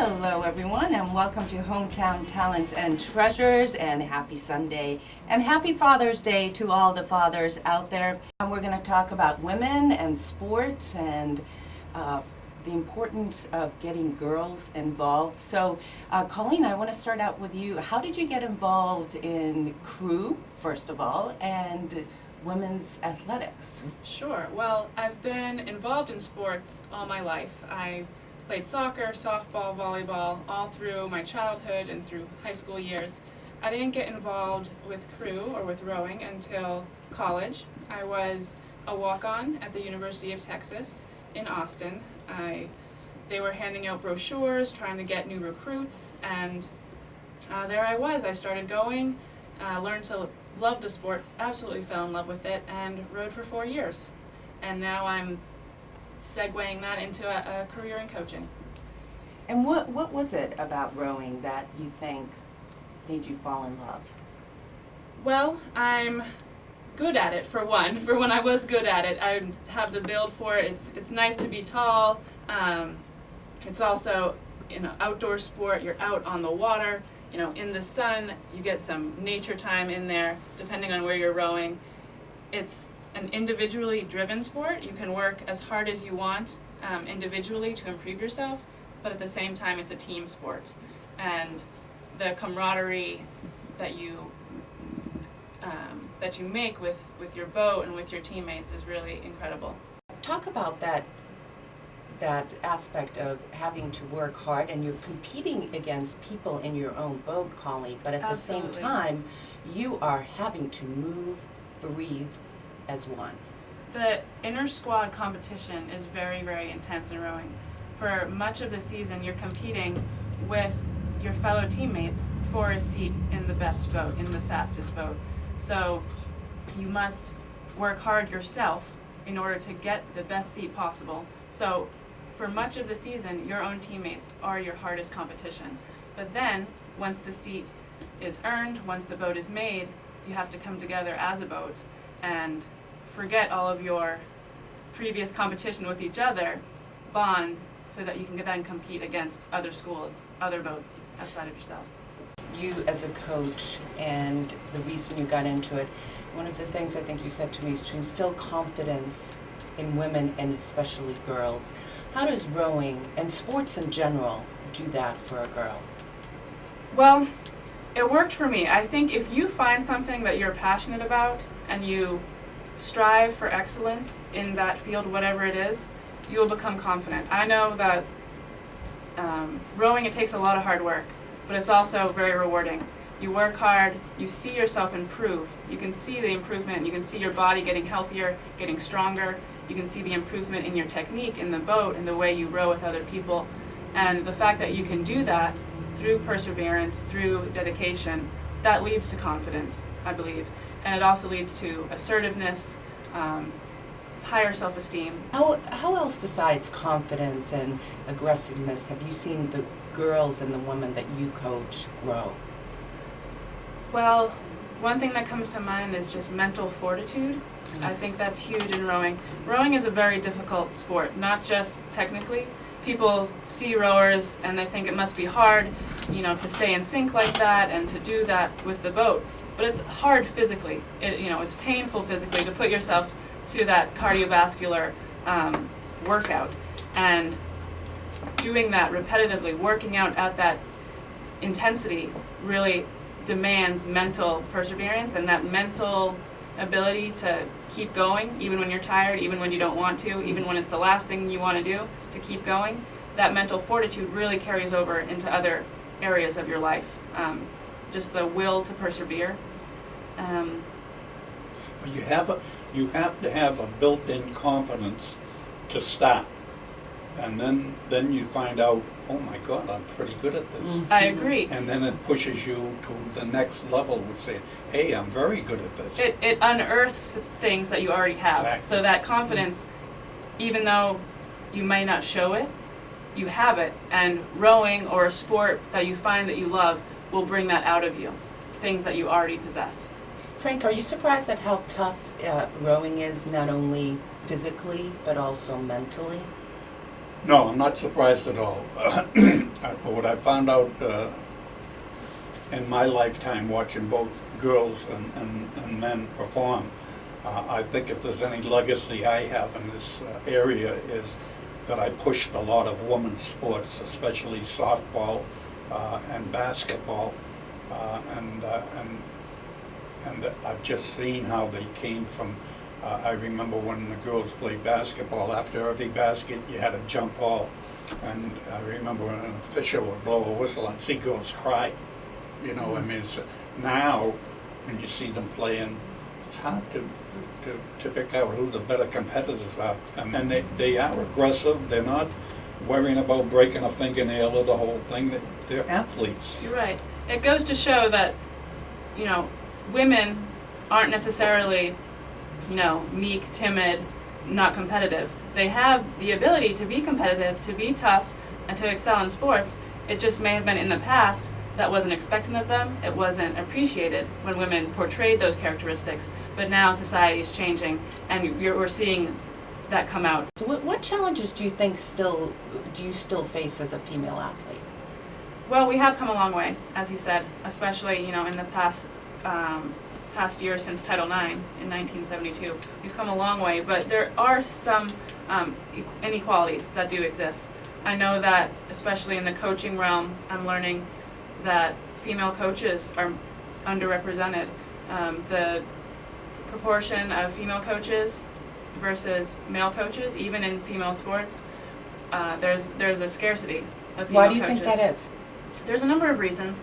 Hello everyone and welcome to Hometown Talents and Treasures, and happy Sunday and happy Father's Day to all the fathers out there. And we're going to talk about women and sports and the importance of getting girls involved. So Colleen, I want to start out with you. How did you get involved in crew, first of all, and women's athletics? Sure. Well, I've been involved in sports all my life. I played soccer, softball, volleyball, all through my childhood and through high school years. I didn't get involved with crew or with rowing until college. I was a walk-on at the University of Texas in Austin. They were handing out brochures, trying to get new recruits, and there I was. I started going, learned to love the sport, absolutely fell in love with it, and rowed for 4 years. And now I'm segueing that into a career in coaching. And what was it about rowing that you think made you fall in love? Well, I'm good at it, for one. For when I was good at it, I have the build for it. It's nice to be tall. It's also, outdoor sport. You're out on the water, in the sun. You get some nature time in there, depending on where you're rowing. It's an individually driven sport. You can work as hard as you want individually to improve yourself, but at the same time it's a team sport. And the camaraderie that you make with your boat and with your teammates is really incredible. Talk about that aspect of having to work hard, and you're competing against people in your own boat, Colleen, but at Absolutely. the same time you are having to move, breathe as one. The inter-squad competition is very, very intense in rowing. For much of the season, you're competing with your fellow teammates for a seat in the best boat, in the fastest boat. So you must work hard yourself in order to get the best seat possible. So for much of the season, your own teammates are your hardest competition. But then, once the seat is earned, once the boat is made, you have to come together as a boat and forget all of your previous competition with each other, bond, so that you can then compete against other schools, other boats outside of yourselves. You as a coach, and the reason you got into it, one of the things I think you said to me is to instill confidence in women and especially girls. How does rowing and sports in general do that for a girl? Well, it worked for me. I think if you find something that you're passionate about and you strive for excellence in that field, whatever it is, you will become confident. I know that rowing, it takes a lot of hard work, but it's also very rewarding. You work hard, you see yourself improve. You can see the improvement, you can see your body getting healthier, getting stronger. You can see the improvement in your technique in the boat and the way you row with other people. And the fact that you can do that through perseverance, through dedication, that leads to confidence, I believe. And it also leads to assertiveness, higher self-esteem. How else besides confidence and aggressiveness have you seen the girls and the women that you coach grow? Well, one thing that comes to mind is just mental fortitude. I think that's huge in rowing. Rowing is a very difficult sport, not just technically. People see rowers and they think it must be hard, to stay in sync like that and to do that with the boat. But it's hard physically. It's painful physically to put yourself to that cardiovascular workout. And doing that repetitively, working out at that intensity, really demands mental perseverance and that mental ability to keep going, even when you're tired, even when you don't want to, even when it's the last thing you want to do, to keep going. That mental fortitude really carries over into other areas of your life. Just the will to persevere. But you have to have a built-in confidence to start, and then you find out, oh my God, I'm pretty good at this. I agree. And then it pushes you to the next level, which say, hey, I'm very good at this. It unearths things that you already have. Exactly. So that confidence, even though you might not show it, you have it. And rowing or a sport that you find that you love will bring that out of you, things that you already possess. Frank, are you surprised at how tough rowing is, not only physically but also mentally? No, I'm not surprised at all. What I found out in my lifetime watching both girls and men perform, I think if there's any legacy I have in this area is that I pushed a lot of women's sports, especially softball and basketball, and I've just seen how they came from. I remember when the girls played basketball, after every basket you had a jump ball, and I remember when an official would blow a whistle, I'd see girls cry. You know, I mean, now when you see them playing, it's hard to pick out who the better competitors are. And they are aggressive. They're not worrying about breaking a fingernail or the whole thing. They're athletes. You're right. It goes to show that, you know, women aren't necessarily, you know, meek, timid, not competitive. They have the ability to be competitive, to be tough, and to excel in sports. It just may have been in the past that wasn't expected of them. It wasn't appreciated when women portrayed those characteristics. But now society is changing, and we're seeing that come out. So what challenges do you think do you still face as a female athlete? Well, we have come a long way, as he said, especially, you know, in the past year since Title IX in 1972. We've come a long way, but there are some inequalities that do exist. I know that, especially in the coaching realm, I'm learning that female coaches are underrepresented. The proportion of female coaches versus male coaches, even in female sports, there's a scarcity of female coaches. Why do you think that is? There's a number of reasons.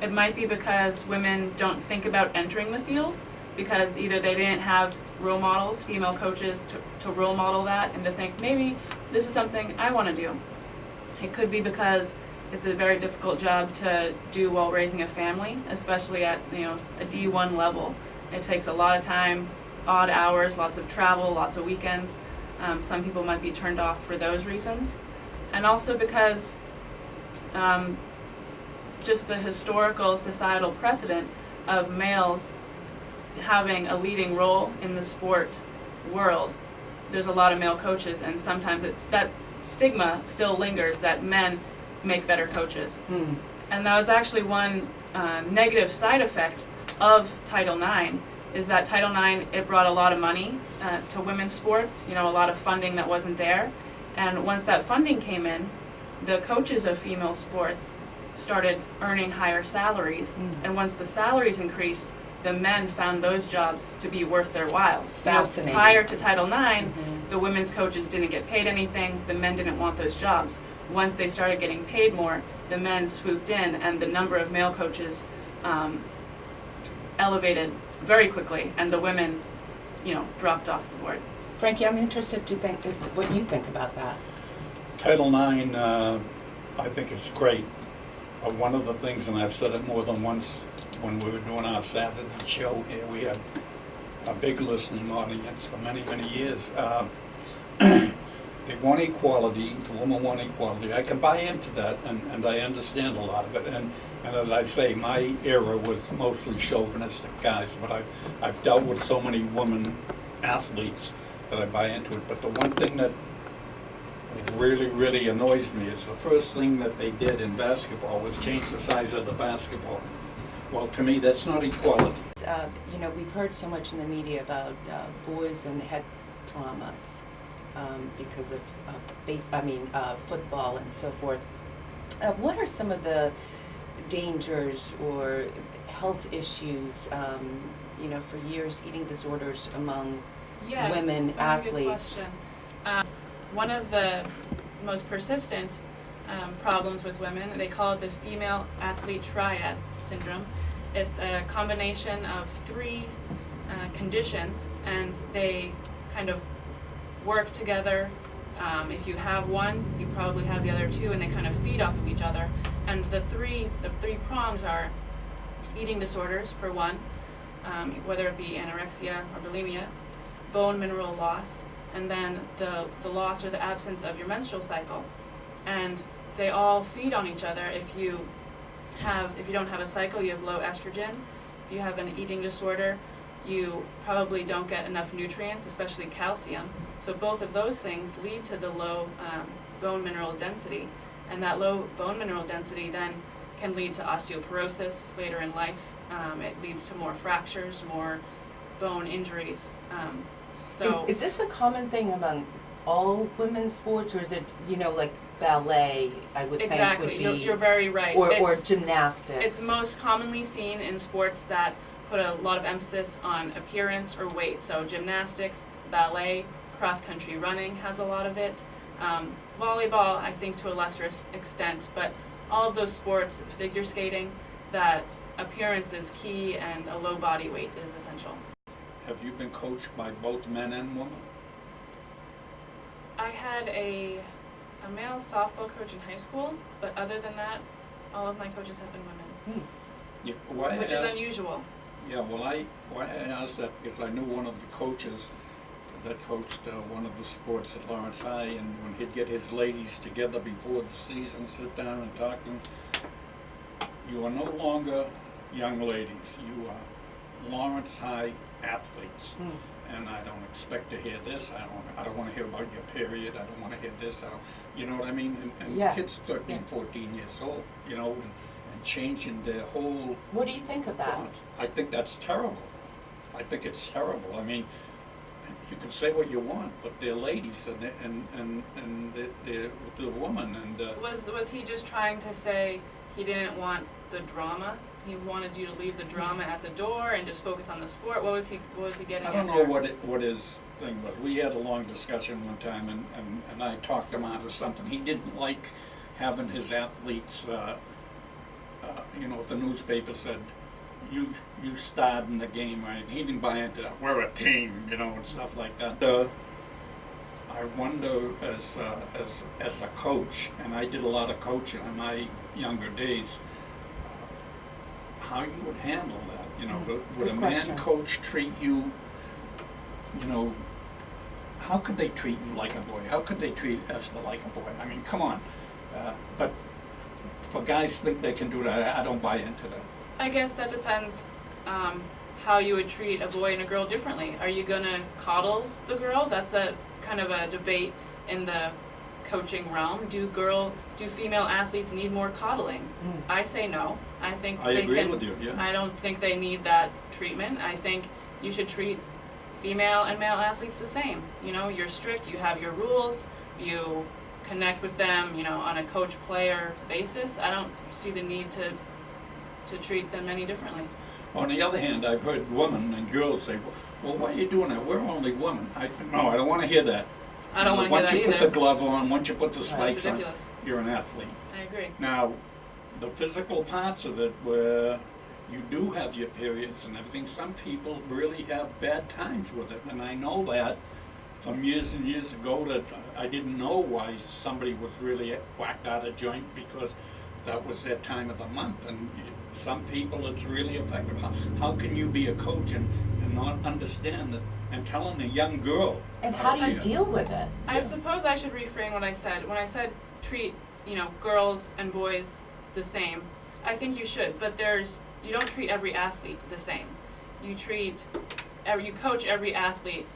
It might be because women don't think about entering the field, because either they didn't have role models, female coaches, to role model that and to think, maybe this is something I want to do. It could be because it's a very difficult job to do while raising a family, especially at, you know, a D1 level. It takes a lot of time, odd hours, lots of travel, lots of weekends. Some people might be turned off for those reasons. And also because just the historical societal precedent of males having a leading role in the sport world. There's a lot of male coaches, and sometimes it's that stigma still lingers that men make better coaches. And that was actually one negative side effect of Title IX, is that Title IX, it brought a lot of money to women's sports, you know, a lot of funding that wasn't there. And once that funding came in, the coaches of female sports started earning higher salaries. And once the salaries increased, the men found those jobs to be worth their while. Fascinating. You know, prior to Title IX, the women's coaches didn't get paid anything, the men didn't want those jobs. Once they started getting paid more, the men swooped in, and the number of male coaches elevated very quickly, and the women, you know, dropped off the board. Frankie, I'm interested to think what you think about that. Title IX, I think it's great. One of the things, and I've said it more than once when we were doing our Saturday show here, we had a big listening audience for many, many years. They want equality, the women want equality. I can buy into that, and I understand a lot of it. And as I say, my era was mostly chauvinistic guys, but I've dealt with so many women athletes that I buy into it. But the one thing that really, really annoys me is the first thing that they did in basketball was change the size of the basketball. Well, to me, that's not equality. You know, we've heard so much in the media about boys and head traumas because of football and so forth. What are some of the dangers or health issues, you know, for years, eating disorders among women athletes? One of the most persistent problems with women, they call it the female athlete triad syndrome. It's a combination of three conditions, and they kind of work together. If you have one, you probably have the other two, and they kind of feed off of each other. And the three prongs are eating disorders, for one, whether it be anorexia or bulimia, bone mineral loss, and then the loss or the absence of your menstrual cycle. And they all feed on each other. If you don't have a cycle, you have low estrogen. If you have an eating disorder, you probably don't get enough nutrients, especially calcium. So both of those things lead to the low bone mineral density, and that low bone mineral density then can lead to osteoporosis later in life. It leads to more fractures, more bone injuries. So Is this a common thing among all women's sports, or is it, like ballet, I would exactly, think would be, you're very right. or gymnastics? It's most commonly seen in sports that put a lot of emphasis on appearance or weight. So gymnastics, ballet, cross-country running has a lot of it. Volleyball, I think, to a lesser extent, but all of those sports, figure skating, that appearance is key and a low body weight is essential. Have you been coached by both men and women? I had a male softball coach in high school, but other than that, all of my coaches have been women, Yeah, why which I is asked- unusual. Yeah, why I asked that, because I knew one of the coaches that coached one of the sports at Lawrence High, and when he'd get his ladies together before the season, sit down and talk to them, you are no longer young ladies, you are Lawrence High athletes. And I don't expect to hear this, I don't wanna hear about your period, I don't wanna hear this, you know what I mean? And Yeah. kids 13, 14 years old, and changing their whole What do you think of that? thought. I think that's terrible. I think it's terrible. I mean, you can say what you want, but they're ladies and they're women and. Was he just trying to say he didn't want the drama? He wanted you to leave the drama at the door and just focus on the sport? What was he getting at? I don't know what his thing was. We had a long discussion one time and I talked him out of something. He didn't like having his athletes, the newspaper said, you starred in the game, right? He didn't buy into that. We're a team, and stuff like that. I wonder as a coach, and I did a lot of coaching in my younger days, how you would handle that. Would Good a question. man coach treat you, how could they treat you like a boy? How could they treat Eszter like a boy? I mean, come on. But for guys think they can do that, I don't buy into that. I guess that depends how you would treat a boy and a girl differently. Are you going to coddle the girl? That's a kind of a debate in the coaching realm. Do female athletes need more coddling? I say no. I think I they agree can. with you, yeah. I don't think they need that treatment. I think you should treat female and male athletes the same. You're strict, you have your rules, you connect with them, on a coach-player basis. I don't see the need to treat them any differently. On the other hand, I've heard women and girls say, well, why are you doing that? We're only women. No, I don't want to hear that. I don't want to hear that Once you either. put the glove on, once you put the That's spikes on, ridiculous. you're an athlete. I agree. Now, the physical parts of it where you do have your periods and everything, some people really have bad times with it. And I know that from years and years ago that I didn't know why somebody was really whacked out of joint because that was their time of the month. And some people it's really effective. How can you be a coach and not understand that and telling a young girl? And how do you to- deal with it? I suppose I should reframe what I said. When I said treat, girls and boys the same, I think you should, but you don't treat every athlete the same. You coach every athlete,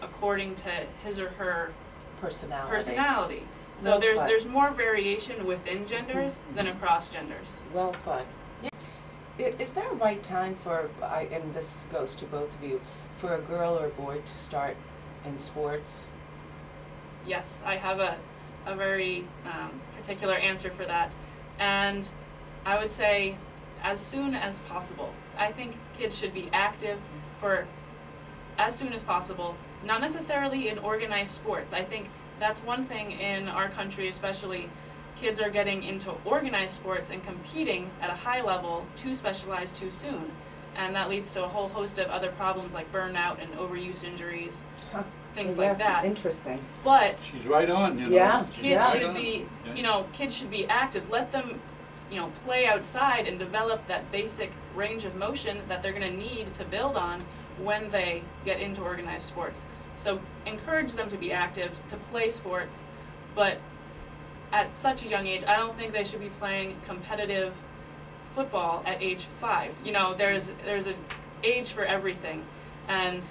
according to his or her personality. So Well put. there's more variation within genders than across genders. Well put. Yeah. Is there a right time and this goes to both of you, for a girl or a boy to start in sports? Yes, I have a very particular answer for that. And I would say as soon as possible. I think kids should be active for as soon as possible, not necessarily in organized sports. I think that's one thing in our country especially. Kids are getting into organized sports and competing at a high level too specialized too soon. And that leads to a whole host of other problems like burnout and overuse injuries, things like that. Interesting. But She's right on, Yeah. kids Right should on. be, Yeah. kids should be active. Let them, play outside and develop that basic range of motion that they're going to need to build on when they get into organized sports. So encourage them to be active, to play sports, but at such a young age, I don't think they should be playing competitive football at age 5. There's an age for everything, and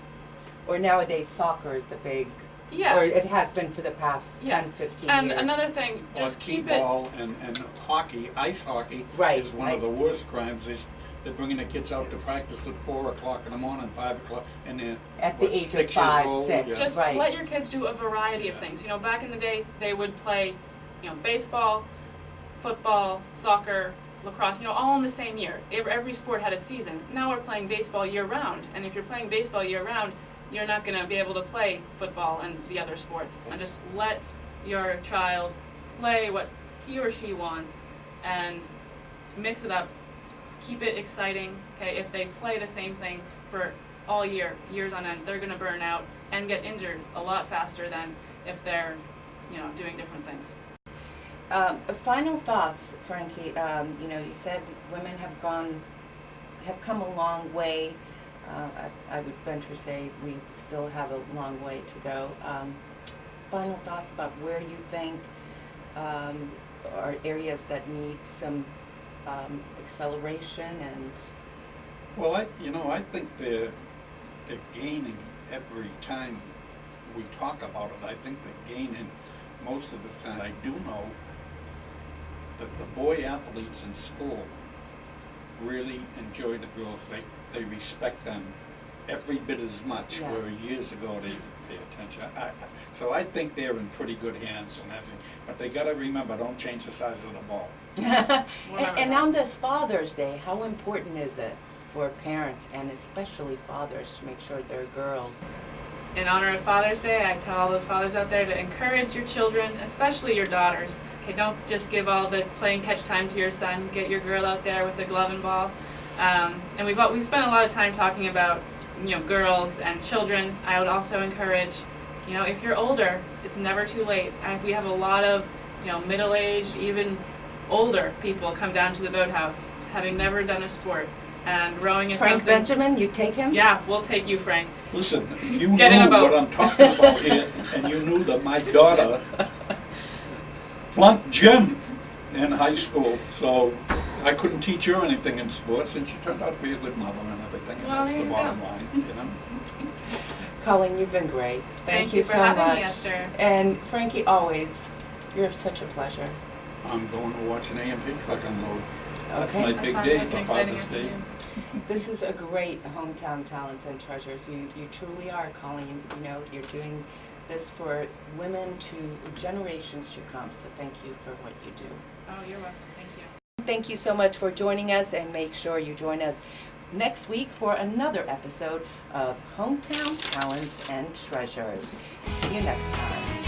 Or nowadays soccer is the big Yeah. Or it has been for the past Yeah. 10, 15 And years. another thing, just Or keep it. T-ball and hockey, ice hockey Right, is one of the worst crimes. They're bringing the kids out to practice at 4 o'clock in the morning, 5 o'clock, and they're, At the what, age of 6 years 5, old? 6. Yeah. Just Right. let your kids do a variety of things. You know, back in the day, they would play, you know, baseball, football, soccer, lacrosse, you know, all in the same year. Every sport had a season. Now we're playing baseball year round, and if you're playing baseball year round, you're not going to be able to play football and the other sports. And just let your child play what he or she wants, and mix it up. Keep it exciting. Okay, if they play the same thing for all year, years on end, they're going to burn out and get injured a lot faster than if they're, you know, doing different things. Final thoughts, Frankie. You know, you said women have come a long way. I would venture to say we still have a long way to go. Final thoughts about where you think are areas that need some acceleration and. Well, I think they're gaining every time we talk about it. I think they're gaining most of the time. I do know that the boy athletes in school really enjoy the girls. They respect them every bit as much, Yeah. where years ago they didn't pay attention. So I think they're in pretty good hands and everything. But they got to remember, don't change the size of the ball. and on this Father's Day, how important is it for parents and especially fathers to make sure their girls? In honor of Father's Day, I tell all those fathers out there to encourage your children, especially your daughters. Okay, don't just give all the playing catch time to your son. Get your girl out there with the glove and ball. And we've spent a lot of time talking about, you know, girls and children. I would also encourage, you know, if you're older, it's never too late. We have a lot of, you know, middle-aged, even older people come down to the boathouse, having never done a sport. And rowing is Frank something. Benjamin, you take him? Yeah, we'll take you, Frank. Listen, you Get in a knew boat. what I'm talking about here, and you knew that my daughter flunked gym in high school, so I couldn't teach her anything in sports, and she turned out to be a good mother and everything, and Well, that's there the you bottom go. line, you know? Colleen, you've been great. Thank you for so having much. me, Esther. And Frankie, always, you're such a pleasure. I'm going to watch an A&P truck unload. That's Okay. my That big sounds day like for an exciting Father's Day. afternoon. This is a great hometown talents and treasures. You truly are, Colleen. You know, you're doing this for women to generations to come. So thank you for what you do. Oh, you're welcome. Thank you. Thank you so much for joining us, and make sure you join us next week for another episode of Hometown Talents and Treasures. See you next time.